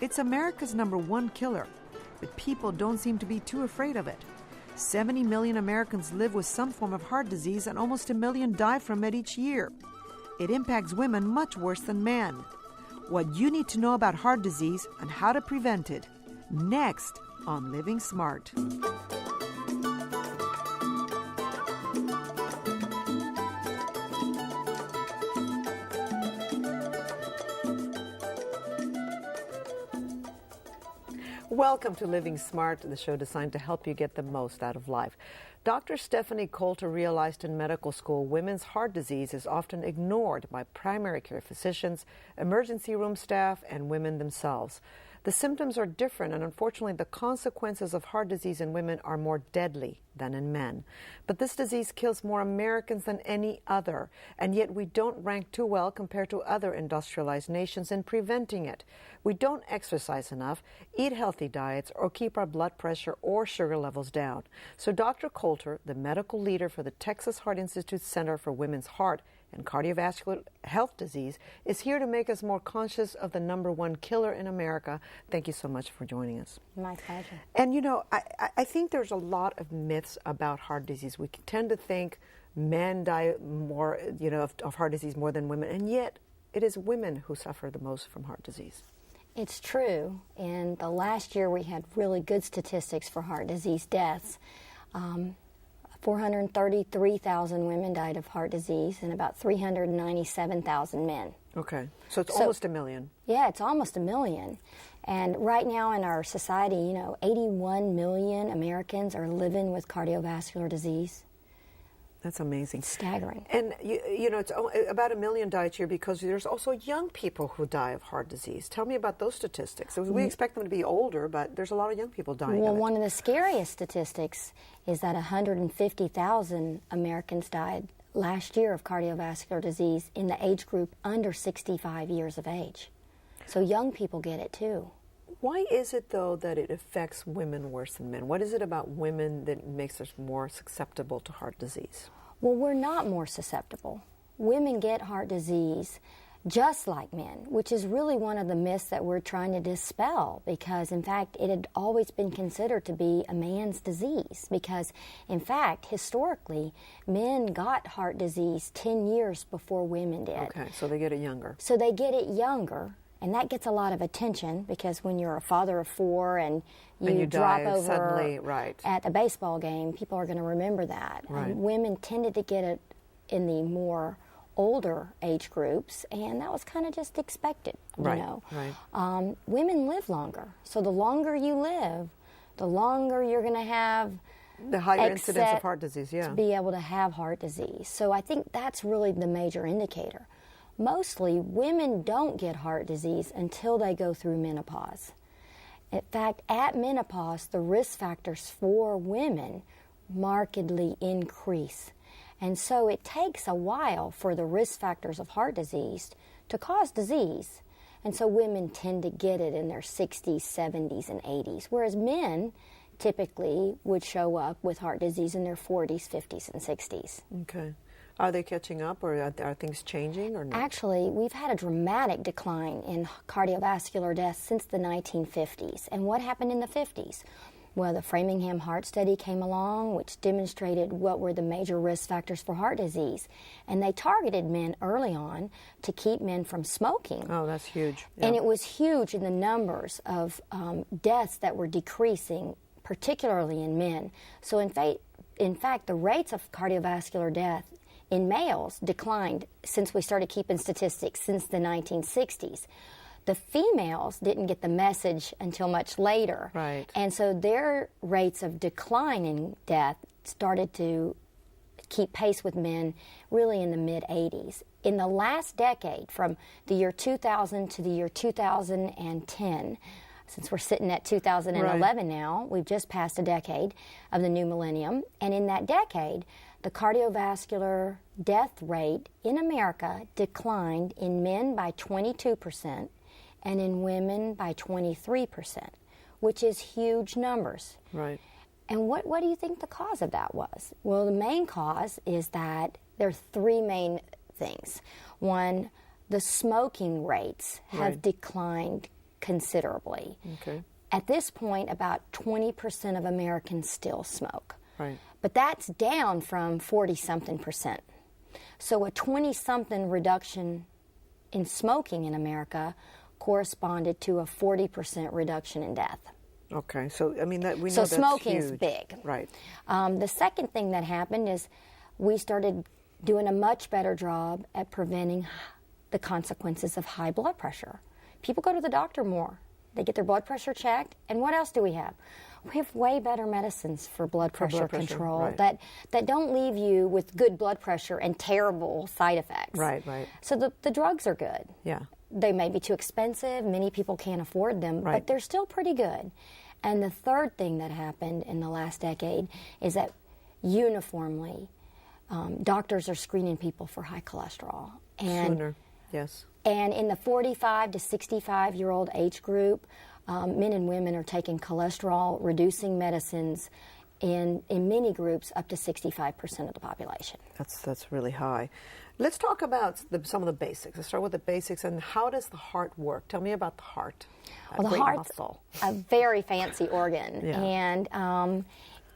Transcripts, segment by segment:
It's America's #1 killer, but people don't seem to be too afraid of it. 70 million Americans live with some form of heart disease and almost 1 million die from it each year. It impacts women much worse than men. What you need to know about heart disease and how to prevent it. Next on Living Smart. Welcome to Living Smart, the show designed to help you get the most out of life. Dr. StephanieCoulter realized in medical school women's heart disease is often ignored by primary care physicians, emergency room staff, and women themselves. The symptoms are different, and unfortunately the consequences of heart disease in women are more deadly than in men. But this disease kills more Americans than any other, and yet we don't rank too well compared to other industrialized nations in preventing it. We don't exercise enough, eat healthy diets, or keep our blood pressure or sugar levels down. So Dr. Coulter, the medical leader for the Texas Heart Institute Center for Women's Heart and Cardiovascular Health Disease, is here to make us more conscious of the #1 killer in America. Thank you so much for joining us. My pleasure. And you know, I think there's a lot of myths about heart disease. We tend to think men die more, of heart disease more than women, and yet it is women who suffer the most from heart disease. It's true. In the last year, we had really good statistics for heart disease deaths. 433,000 women died of heart disease and about 397,000 men. Okay, so it's almost 1 million. Yeah, it's almost 1 million. And right now in our society, 81 million Americans are living with cardiovascular disease. That's amazing. Staggering. And, it's about 1 million die each year because there's also young people who die of heart disease. Tell me about those statistics. We expect them to be older, but there's a lot of young people dying Well, of it. one of the scariest statistics is that 150,000 Americans died last year of cardiovascular disease in the age group under 65 years of age. So young people get it too. Why is it, though, that it affects women worse than men? What is it about women that makes us more susceptible to heart disease? Well, we're not more susceptible. Women get heart disease just like men, which is really one of the myths that we're trying to dispel because, in fact, it had always been considered to be a man's disease because, in fact, historically, men got heart disease 10 years before women did. Okay, so they get it younger. So they get it younger. And that gets a lot of attention because when you're a father of 4 and you drop over suddenly, right, at a baseball game, people are going to remember that. Right. Women tended to get it in the more older age groups, and that was kind of just expected, right, you know. Right. Women live longer. So the longer you live, the longer you're going to have the higher incidence of heart disease, yeah. to be able to have heart disease. So I think that's really the major indicator. Mostly, women don't get heart disease until they go through menopause. In fact, at menopause, the risk factors for women markedly increase. And so it takes a while for the risk factors of heart disease to cause disease. And so women tend to get it in their 60s, 70s, and 80s, whereas men typically would show up with heart disease in their 40s, 50s, and 60s. Okay. Are they catching up, or are things changing, or not? Actually, we've had a dramatic decline in cardiovascular deaths since the 1950s. And what happened in the 50s? Well, the Framingham Heart Study came along, which demonstrated what were the major risk factors for heart disease. And they targeted men early on to keep men from smoking. Oh, that's huge. Yeah. And it was huge in the numbers of deaths that were decreasing, particularly in men. So in fact, the rates of cardiovascular death in males declined since we started keeping statistics since the 1960s. The females didn't get the message until much later. Right. And so their rates of decline in death started to keep pace with men really in the mid-80s. In the last decade, from the year 2000 to the year 2010, since we're sitting at 2011 right. now, we've just passed a decade of the new millennium, and in that decade, the cardiovascular death rate in America declined in men by 22% and in women by 23%, which is huge numbers. Right. And what do you think the cause of that was? Well, the main cause is that there are 3 main things. One, the smoking rates have right. declined considerably. Okay. At this point, about 20% of Americans still smoke. Right. But that's down from 40-something%. So a 20-something reduction in smoking in America corresponded to a 40% reduction in death. Okay, so I mean that we know So that's smoking's huge. big. Right. The second thing that happened is we started doing a much better job at preventing the consequences of high blood pressure. People go to the doctor more. They get their blood pressure checked, and what else do we have? We have way better medicines for blood pressure control, right. that don't leave you with good blood pressure and terrible side effects. Right, right. So the drugs are good. Yeah. They may be too expensive. Many people can't afford them, Right. but they're still pretty good. And the third thing that happened in the last decade is that uniformly, doctors are screening people for high cholesterol. And Sooner, yes. and in the 45 to 65-year-old age group, men and women are taking cholesterol-reducing medicines in many groups up to 65% of the population. That's really high. Let's talk about some of the basics. Let's start with the basics. And how does the heart work? Tell me about the heart. Well, the great heart's muscle. a very fancy organ, Yeah. and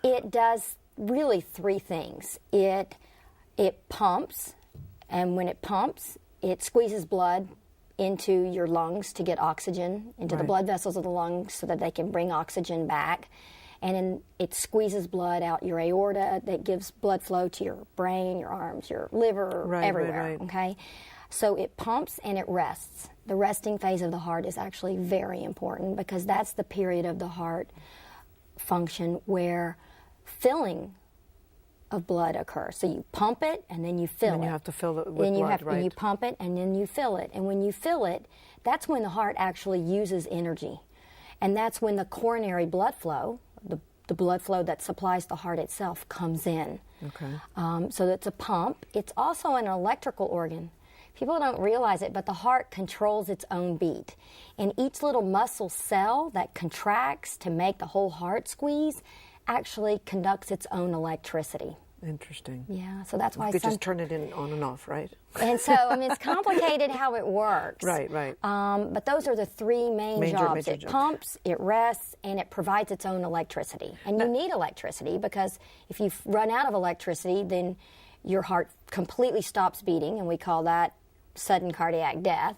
it does really three things. It pumps, and when it pumps, it squeezes blood into your lungs to get oxygen into the Right. blood vessels of the lungs so that they can bring oxygen back. And then it squeezes blood out your aorta that gives blood flow to your brain, your arms, your liver, Right, everywhere, right. okay? So it pumps and it rests. The resting phase of the heart is actually very important because that's the period of the heart function where filling of blood occurs. So you pump it and then you fill And it. you have to fill it with Then you blood, have, right? and you pump it and then you fill it. And when you fill it, that's when the heart actually uses energy. And that's when the coronary blood flow, the blood flow that supplies the heart itself, comes in. Okay. So it's a pump. It's also an electrical organ. People don't realize it, but the heart controls its own beat. And each little muscle cell that contracts to make the whole heart squeeze actually conducts its own electricity. Interesting. Yeah, so that's why You could just turn it in on and off, right? And so, I mean, it's complicated how it works. Right, right. But those are the three main jobs. It pumps, it rests, and it provides its own electricity. And you need electricity because if you run out of electricity, then your heart completely stops beating, and we call that sudden cardiac death,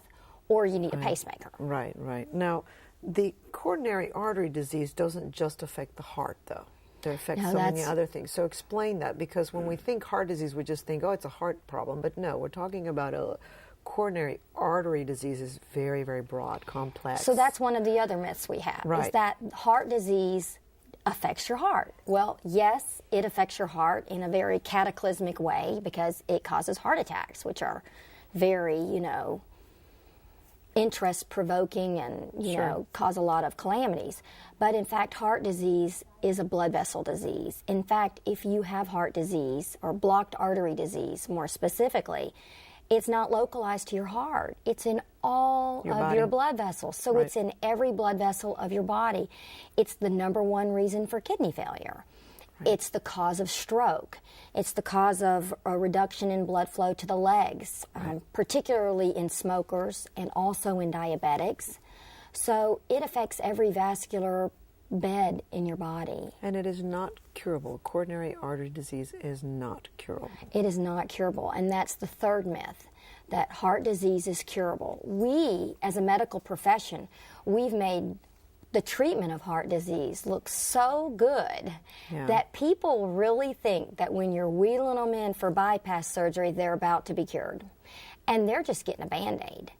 or you need a pacemaker. Right, right. Now, the coronary artery disease doesn't just affect the heart, though. It affects so many other things. So explain that, because when we think heart disease, we just think, oh, it's a heart problem. But no, we're talking about a coronary artery disease is very, very broad, complex. So that's one of the other myths we have, Right. is that heart disease affects your heart. Well, yes, it affects your heart in a very cataclysmic way because it causes heart attacks, which are very, interest-provoking and, you know, cause a lot of calamities. But in fact, heart disease is a blood vessel disease. In fact, if you have heart disease or blocked artery disease, more specifically, it's not localized to your heart. It's in all of your blood vessels. So it's in every blood vessel of your body. It's the number one reason for kidney failure. It's the cause of stroke. It's the cause of a reduction in blood flow to the legs, particularly in smokers and also in diabetics. So it affects every vascular bed in your body. And it is not curable. Coronary artery disease is not curable. It is not curable, and that's the third myth, that heart disease is curable. We, as a medical profession, we've made the treatment of heart disease looks so good that people really think that when you're wheeling them in for bypass surgery, they're about to be cured. And they're just getting a Band-Aid.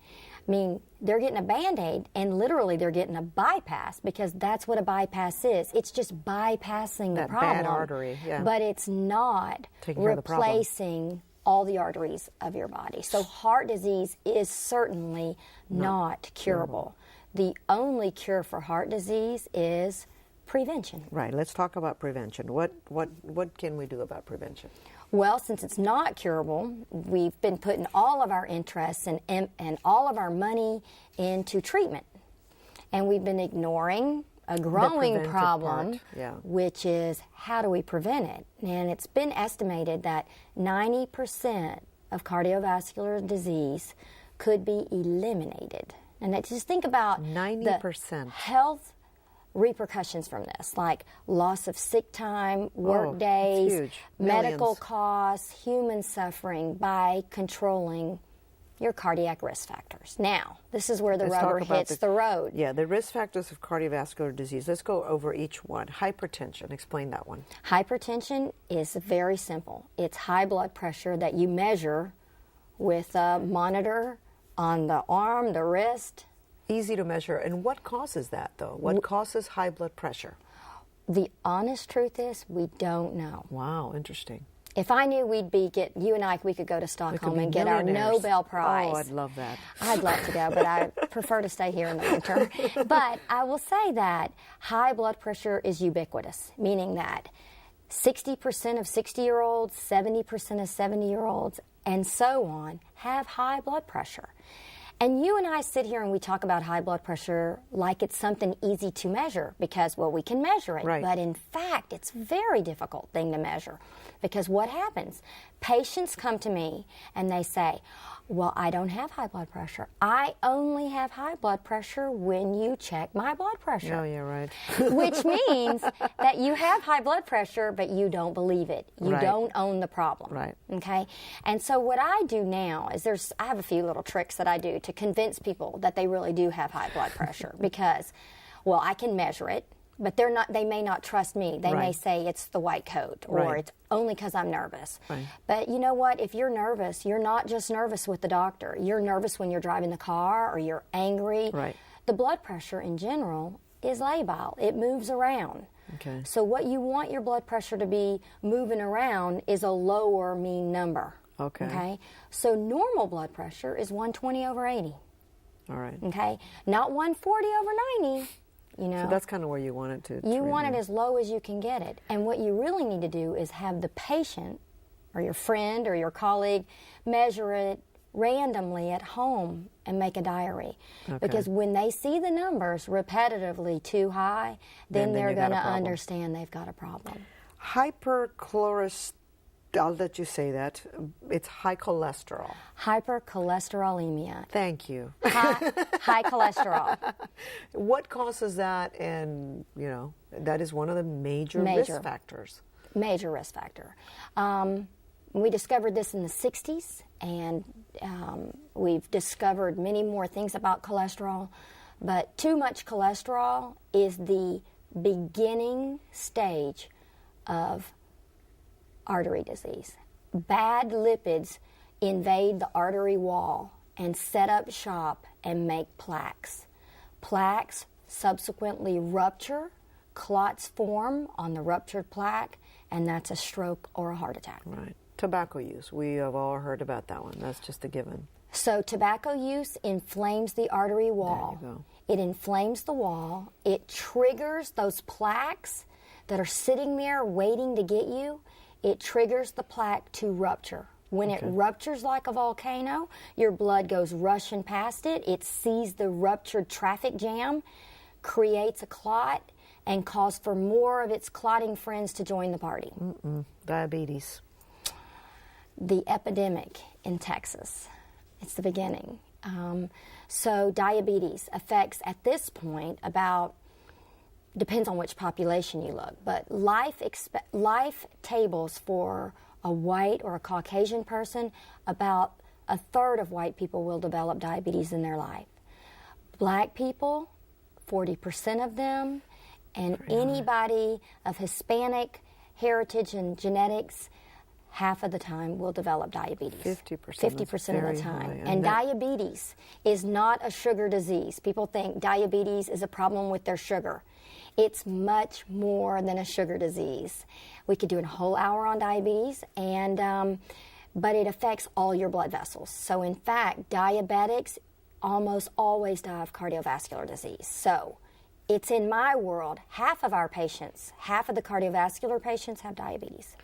I mean, they're getting a Band-Aid, and literally they're getting a bypass, because that's what a bypass is. It's just bypassing the problem. Bad artery, But it's not replacing all the arteries of your body. So heart disease is certainly not curable. The only cure for heart disease is prevention. Right. Let's talk about prevention. What can we do about prevention? Well, since it's not curable, we've been putting all of our interests and all of our money into treatment. And we've been ignoring a growing problem, which is how do we prevent it? And it's been estimated that 90% of cardiovascular disease could be eliminated And just think about 90%. the health repercussions from this, like loss of sick time, work days, huge. medical Millions. costs, human suffering by controlling your cardiac risk factors. Now, this is where the Let's rubber talk about hits the road. Yeah, the risk factors of cardiovascular disease. Let's go over each one. Hypertension, explain that one. Hypertension is very simple. It's high blood pressure that you measure with a monitor on the arm, the wrist. Easy to measure. And what causes that, though? What causes high blood pressure? The honest truth is, we don't know. Wow, interesting. If I knew you and I, we could go to Stockholm and get our millionaires. Nobel Prize. Oh, I'd love that. I'd love to go, but I prefer to stay here in the winter. But I will say that high blood pressure is ubiquitous, meaning that 60% of 60-year-olds, 70% of 70-year-olds, and so on, have high blood pressure. And you and I sit here and we talk about high blood pressure like it's something easy to measure because, well, we can measure it. Right. But in fact, it's a very difficult thing to measure because what happens? Patients come to me and they say, well, I don't have high blood pressure. I only have high blood pressure when you check my blood pressure. Oh, yeah, right. Which means that you have high blood pressure, but you don't believe it. You Right. don't own the problem. Right. Okay? And so what I do now is I have a few little tricks that I do to convince people that they really do have high blood pressure because, well, I can measure it, but they may not trust me. They may Right. say it's the white coat or Right. it's only because I'm nervous. Right. But you know what? If you're nervous, you're not just nervous with the doctor. You're nervous when you're driving the car or you're angry. Right. The blood pressure in general is labile. It moves around. Okay. So what you want your blood pressure to be moving around is a lower mean number. Okay. So normal blood pressure is 120 over 80. All right. Okay? Not 140 over 90. You know. So that's kind of where you want it to You want it remain. as low as you can get it. And what you really need to do is have the patient or your friend or your colleague measure it randomly at home and make a diary. Okay. Because when they see the numbers repetitively too high, then Then they're you got going a to problem. understand they've got a problem. Hypercholesterolemia. I'll let you say that. It's high cholesterol. Hypercholesterolemia. Thank you. High cholesterol. What causes that? And, that is one of the major risk factors. Major risk factor. We discovered this in the 60s, and we've discovered many more things about cholesterol. But too much cholesterol is the beginning stage of artery disease. Bad lipids invade the artery wall and set up shop and make plaques. Plaques subsequently rupture, clots form on the ruptured plaque, and that's a stroke or a heart attack. Right. Tobacco use. We have all heard about that one. That's just a given. So tobacco use inflames the artery wall. There you go. It inflames the wall. It triggers those plaques that are sitting there waiting to get you. It triggers the plaque to rupture. When it ruptures like a volcano, your blood goes rushing past it. It sees the ruptured traffic jam, creates a clot, and calls for more of its clotting friends to join the party. Diabetes. The epidemic in Texas. It's the beginning. So diabetes affects, at this point, depends on which population you look, but life tables for a white or a Caucasian person, about a third of white people will develop diabetes in their life. Black people, 40% of them, and anybody of Hispanic heritage and genetics, half of the time will develop diabetes. 50%. 50% of the time. High. And diabetes is not a sugar disease. People think diabetes is a problem with their sugar. It's much more than a sugar disease. We could do a whole hour on diabetes, but it affects all your blood vessels. So in fact, diabetics almost always die of cardiovascular disease. So it's in my world, half of our patients, half of the cardiovascular patients have diabetes.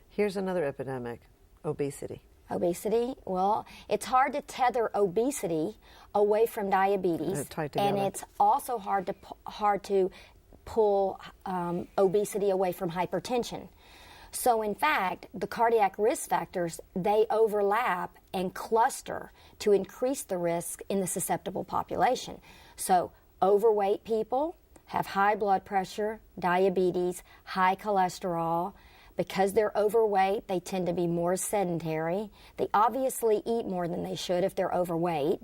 Here's another epidemic, obesity. Obesity, well, it's hard to tether obesity away from diabetes, They're tied together. and it's also hard to pull obesity away from hypertension. So in fact, the cardiac risk factors, they overlap and cluster to increase the risk in the susceptible population. So overweight people have high blood pressure, diabetes, high cholesterol. Because they're overweight, they tend to be more sedentary. They obviously eat more than they should if they're overweight.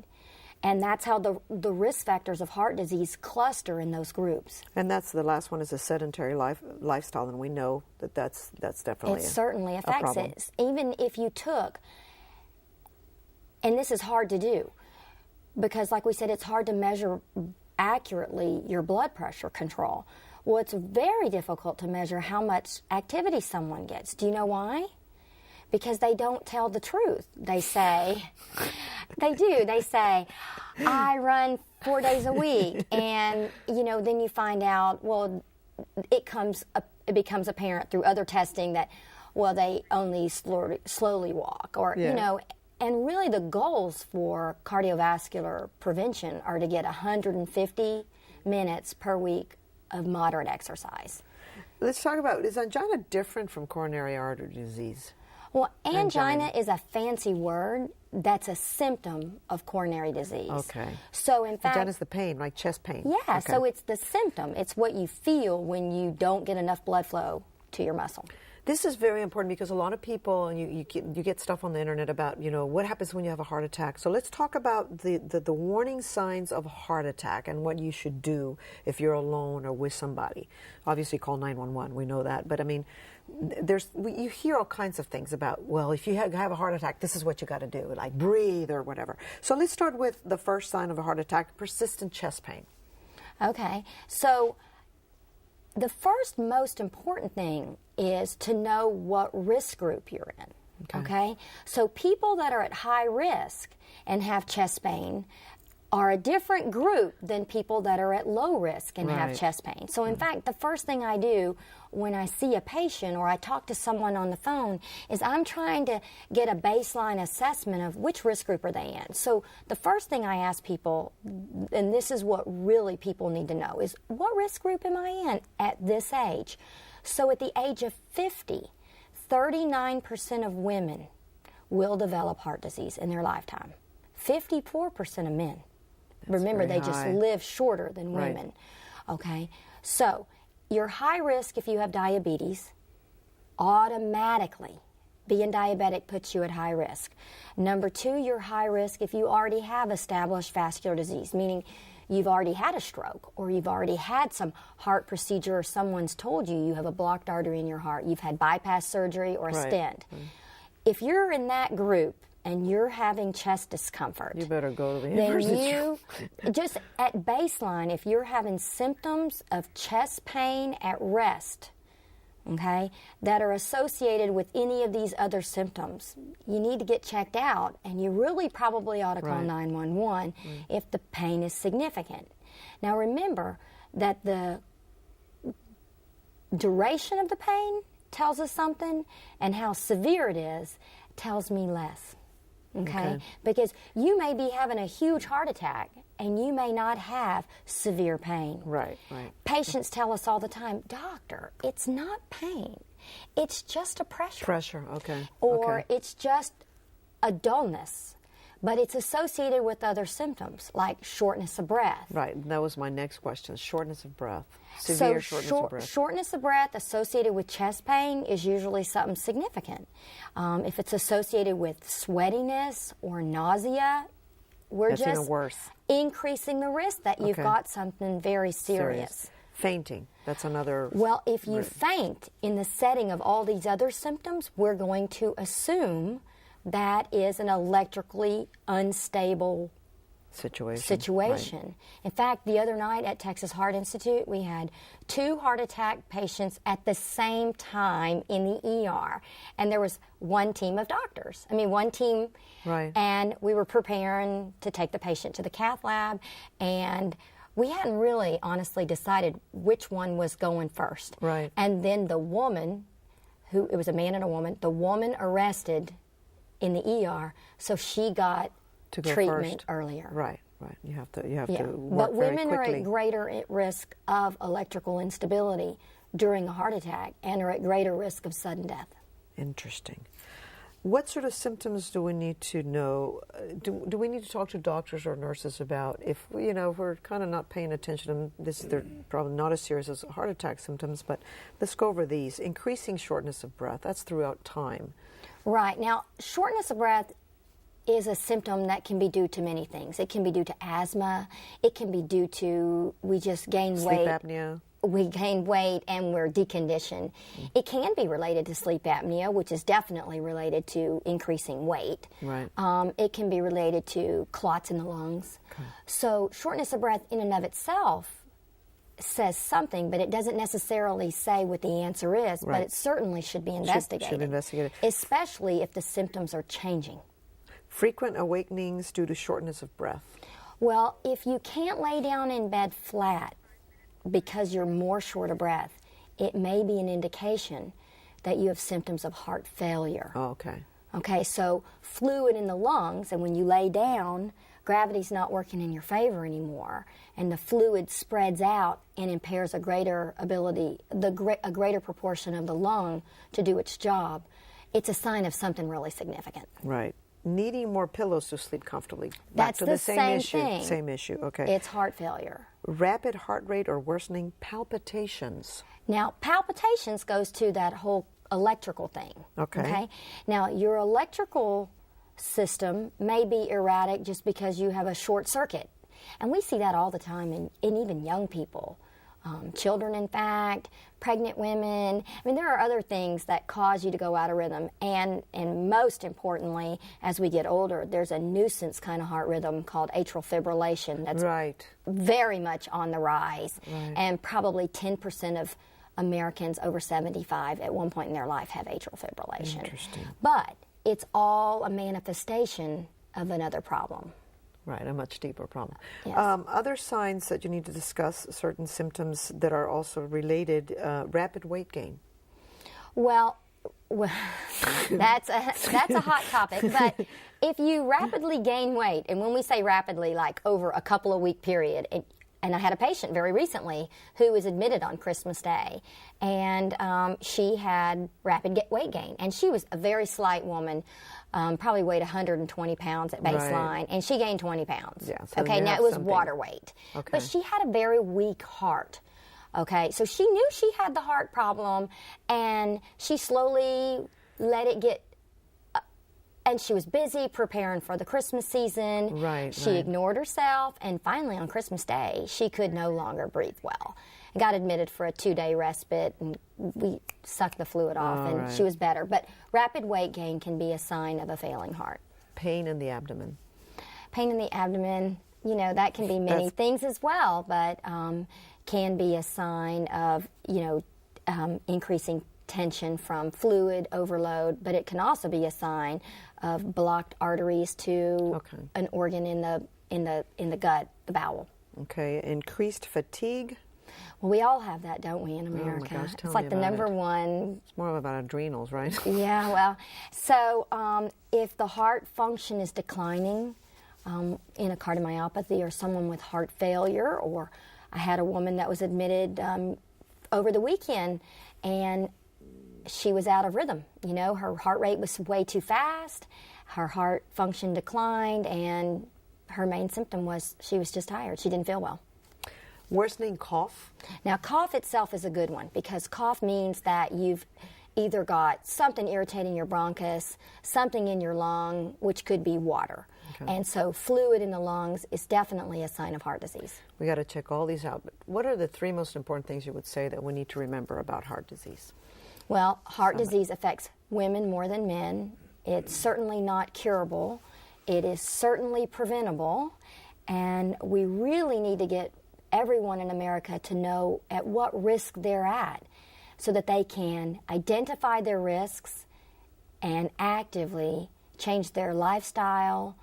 And that's how the risk factors of heart disease cluster in those groups. And that's the last one, is a sedentary lifestyle, and we know that that's definitely it certainly affects it. Even if you took, and this is hard to do, because like we said, it's hard to measure accurately your blood pressure control. Well, it's very difficult to measure how much activity someone gets. Do you know why? Because they don't tell the truth. They say, they do. They say, I run 4 days a week. And, then you find out, well, it becomes apparent through other testing that, well, they only slowly walk. Or, and really the goals for cardiovascular prevention are to get 150 minutes per week of moderate exercise. Let's talk about, is angina different from coronary artery disease? Well, angina is a fancy word that's a symptom of coronary disease. Okay. So in fact, angina is the pain, like chest pain. Yeah, okay. So it's the symptom. It's what you feel when you don't get enough blood flow to your muscle. This is very important because a lot of people, and you get stuff on the internet about, what happens when you have a heart attack. So let's talk about the warning signs of a heart attack and what you should do if you're alone or with somebody. Obviously, call 911. We know that. But, I mean, you hear all kinds of things about, well, if you have a heart attack, this is what you got to do, like breathe or whatever. So let's start with the first sign of a heart attack, persistent chest pain. Okay. So the first most important thing is to know what risk group you're in, okay? So people that are at high risk and have chest pain are a different group than people that are at low risk and have chest pain. So in fact, the first thing I do when I see a patient or I talk to someone on the phone is I'm trying to get a baseline assessment of which risk group are they in. So the first thing I ask people, and this is what really people need to know, is what risk group am I in at this age? So at the age of 50, 39% of women will develop heart disease in their lifetime. 54% of men. Remember, they just live shorter than women. Okay, so you're high risk if you have diabetes. Automatically, being diabetic puts you at high risk. Number two, you're high risk if you already have established vascular disease, meaning you've already had a stroke or you've already had some heart procedure or someone's told you have a blocked artery in your heart. You've had bypass surgery or a stent. If you're in that group, and you're having chest discomfort, you better go to the then just at baseline, if you're having symptoms of chest pain at rest, okay, that are associated with any of these other symptoms, you need to get checked out, and you really probably ought to call 911 if the pain is significant. Now remember that the duration of the pain tells us something, and how severe it is tells me less. Okay? Because you may be having a huge heart attack and you may not have severe pain. Patients tell us all the time, doctor, it's not pain. It's just a pressure. Or it's just a dullness. But it's associated with other symptoms like shortness of breath. That was my next question, shortness of breath. Severe shortness of breath. Shortness of breath associated with chest pain is usually something significant. If it's associated with sweatiness or nausea, we're That's just even worse. Increasing the risk that you've got something very serious. Fainting, that's another... Well, if you faint in the setting of all these other symptoms, we're going to assume that is an electrically unstable situation. In fact, the other night at Texas Heart Institute, we had 2 heart attack patients at the same time in the ER. And there was one team of doctors. One team. And we were preparing to take the patient to the cath lab. And we hadn't really honestly decided which one was going first. And then the woman, it was a man and a woman, the woman arrested in the ER, so she got treatment earlier. You have to work But women very quickly. are at greater risk of electrical instability during a heart attack and are at greater risk of sudden death. Interesting. What sort of symptoms do we need to know? Do we need to talk to doctors or nurses about if we're kind of not paying attention and they're probably not as serious as heart attack symptoms, but let's go over these. Increasing shortness of breath, that's throughout time. Right. Now, shortness of breath is a symptom that can be due to many things. It can be due to asthma. It can be due to we just gained weight. Sleep apnea. We gain weight and we're deconditioned. It can be related to sleep apnea, which is definitely related to increasing weight. Right. It can be related to clots in the lungs. Okay. So shortness of breath in and of itself says something, but it doesn't necessarily say what the answer is, right. but it certainly should be investigated. Should investigate it. Especially if the symptoms are changing. Frequent awakenings due to shortness of breath. Well, if you can't lay down in bed flat because you're more short of breath, it may be an indication that you have symptoms of heart failure. Oh, okay. Okay, so fluid in the lungs, and when you lay down, gravity's not working in your favor anymore, and the fluid spreads out and impairs a greater proportion of the lung to do its job. It's a sign of something really significant. Right. Needing more pillows to sleep comfortably. That's to the same same issue. thing. Same issue, okay. It's heart failure. Rapid heart rate or worsening palpitations. Now, palpitations goes to that whole electrical thing. Okay. Now, your electrical system may be erratic just because you have a short circuit. And we see that all the time in even young people. Children, in fact, pregnant women. I mean, there are other things that cause you to go out of rhythm. And most importantly, as we get older, there's a nuisance kind of heart rhythm called atrial fibrillation that's right. very much on the rise. Right. And probably 10% of Americans over 75 at one point in their life have atrial fibrillation. Interesting. But it's all a manifestation of another problem. Right, a much deeper problem. Yes. Other signs that you need to discuss, certain symptoms that are also related, rapid weight gain. Well, that's a hot topic, but if you rapidly gain weight, and when we say rapidly, like over a couple of week period, and I had a patient very recently who was admitted on Christmas Day, and she had rapid weight gain, and she was a very slight woman, probably weighed 120 pounds at baseline, right. and she gained 20 pounds. Yeah, so okay, now it was water weight, okay. But she had a very weak heart. Okay, so she knew she had the heart problem, and she slowly let it get. And she was busy preparing for the Christmas season. Right. She ignored herself, and finally on Christmas Day, she could no longer breathe well. And got admitted for a 2-day respite, and we sucked the fluid off, and right. she was better. But rapid weight gain can be a sign of a failing heart. Pain in the abdomen. Pain in the abdomen, that can be many things as well, but can be a sign of, increasing tension from fluid overload, but it can also be a sign of blocked arteries to an organ in the gut, the bowel. Okay, increased fatigue. Well, we all have that, don't we, in America? Oh my gosh, it's like the number one. It's more about adrenals, right? Yeah, well, so if the heart function is declining in a cardiomyopathy or someone with heart failure, or I had a woman that was admitted over the weekend, and she was out of rhythm. Her heart rate was way too fast, her heart function declined, and her main symptom was she was just tired. She didn't feel well. Worsening cough. Now, cough itself is a good one because cough means that you've either got something irritating your bronchus, something in your lung, which could be water. Okay. And so fluid in the lungs is definitely a sign of heart disease. We got to check all these out. But what are the 3 most important things you would say that we need to remember about heart disease? Well, heart disease affects women more than men. It's certainly not curable. It is certainly preventable. And we really need to get everyone in America to know at what risk they're at so that they can identify their risks and actively change their lifestyle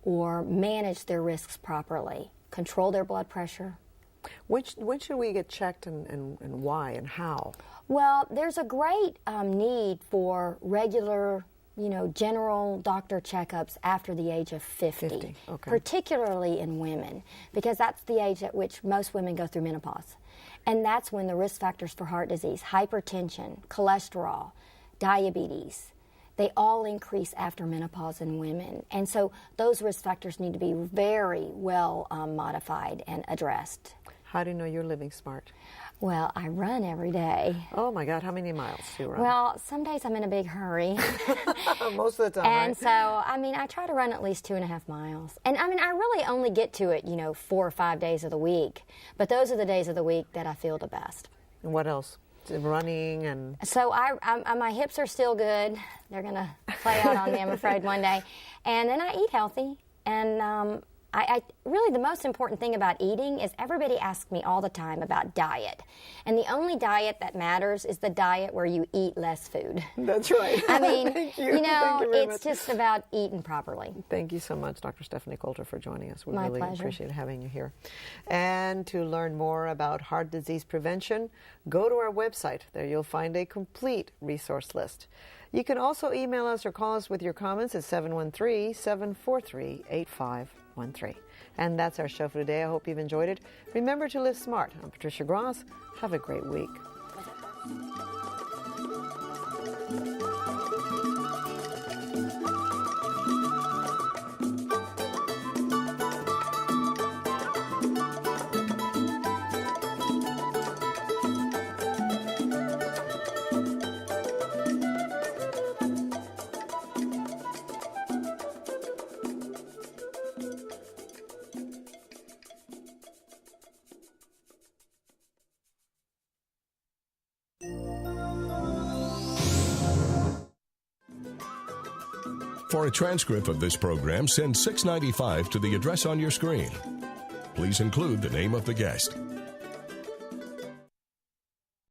or manage their risks properly, control their blood pressure. When should we get checked and why and how? Well, there's a great need for regular general doctor checkups after the age of 50. Okay. Particularly in women, because that's the age at which most women go through menopause. And that's when the risk factors for heart disease, hypertension, cholesterol, diabetes, they all increase after menopause in women. And so those risk factors need to be very well modified and addressed. How do you know you're living smart? Well, I run every day. Oh my God, how many miles do you run? Well, some days I'm in a big hurry. Most of the time, And right? so, I try to run at least 2.5 miles. And I really only get to it, 4 or 5 days of the week. But those are the days of the week that I feel the best. And what else? Running and... So my hips are still good. They're going to play out on me, I'm afraid, one day. And then I eat healthy. And I really, the most important thing about eating is everybody asks me all the time about diet. And the only diet that matters is the diet where you eat less food. That's right. Thank you. Thank you very it's much. just about eating properly. Thank you so much, Dr. Stephanie Coulter, for joining us. We My really pleasure. appreciate having you here. And to learn more about heart disease prevention, go to our website. There you'll find a complete resource list. You can also email us or call us with your comments at 713-743-8513. And that's our show for today. I hope you've enjoyed it. Remember to live smart. I'm Patricia Gross. Have a great week. For a transcript of this program, send $6.95 to the address on your screen. Please include the name of the guest.